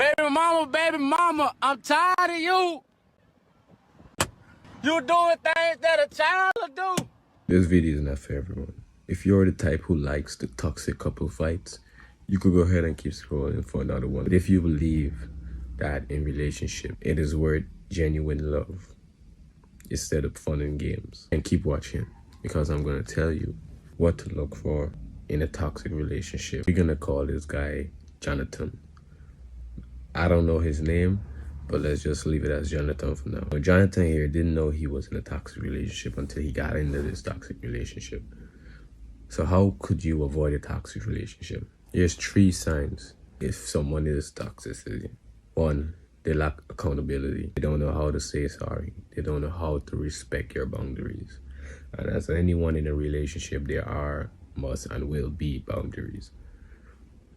Baby mama, I'm tired of you. You doing things that a child will do. This video is not for everyone. If you're the type who likes the toxic couple fights, you could go ahead and keep scrolling for another one. But if you believe that in relationship, it is worth genuine love instead of fun and games, and keep watching, because I'm going to tell you what to look for in a toxic relationship. We're going to call this guy Jonathan. I don't know his name, but let's just leave it as Jonathan for now. Jonathan here didn't know he was in a toxic relationship until he got into this toxic relationship. So how could you avoid a toxic relationship? There's 3 signs if someone is toxicity. 1, they lack accountability. They don't know how to say sorry. They don't know how to respect your boundaries. And as anyone in a relationship, there are, must, and will be boundaries.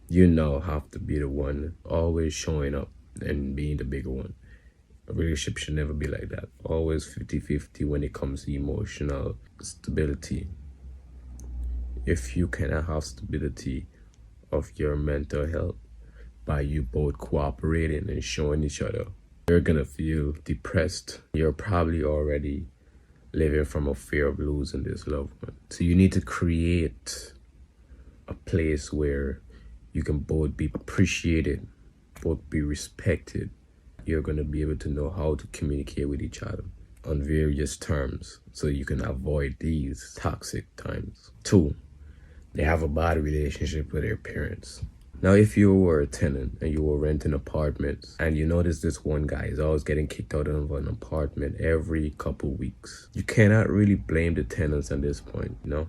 You now have to be the one always showing up and being the bigger one. A relationship should never be like that. Always 50-50 when it comes to emotional stability. If you cannot have stability of your mental health by you both cooperating and showing each other, you're gonna feel depressed. You're probably already living from a fear of losing this loved one. So you need to create a place where you can both be appreciated, both be respected. You're going to be able to know how to communicate with each other on various terms so you can avoid these toxic times. 2, they have a bad relationship with their parents. Now, if you were a tenant and you were renting apartments and you notice this one guy is always getting kicked out of an apartment every couple weeks, you cannot really blame the tenants at this point, you know?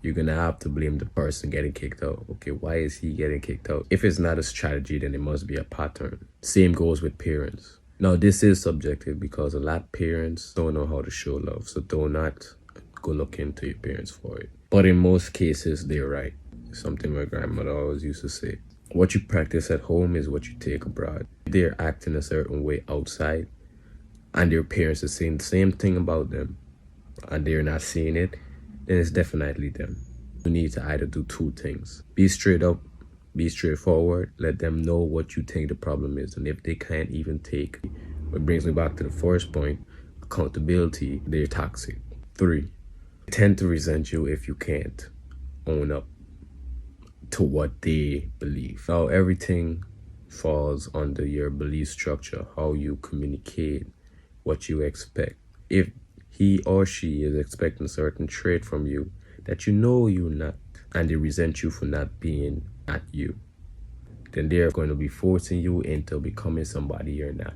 You're gonna have to blame the person getting kicked out. Okay, why is he getting kicked out? If it's not a strategy, then it must be a pattern. Same goes with parents. Now, this is subjective because a lot of parents don't know how to show love. So do not go look into your parents for it. But in most cases, they're right. Something my grandmother always used to say. What you practice at home is what you take abroad. If they're acting a certain way outside and their parents are saying the same thing about them and they're not seeing it, then it's definitely them. You need to either do 2 things. Be straight up, be straightforward, let them know what you think the problem is. And if they can't even take, what brings me back to the first point, accountability, they're toxic. 3, they tend to resent you if you can't own up to what they believe. Now, everything falls under your belief structure, how you communicate, what you expect. If he or she is expecting a certain trait from you that you know you're not, and they resent you for not being at you, then they're going to be forcing you into becoming somebody you're not.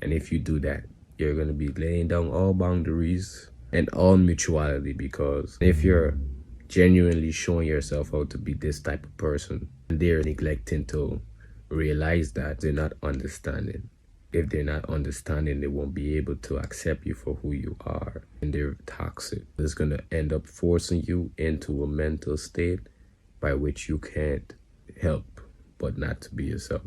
And if you do that, you're going to be laying down all boundaries and all mutuality, because if you're genuinely showing yourself out to be this type of person, and they're neglecting to realize that, they're not understanding. If they're not understanding, they won't be able to accept you for who you are, and they're toxic. It's going to end up forcing you into a mental state by which you can't help but not to be yourself.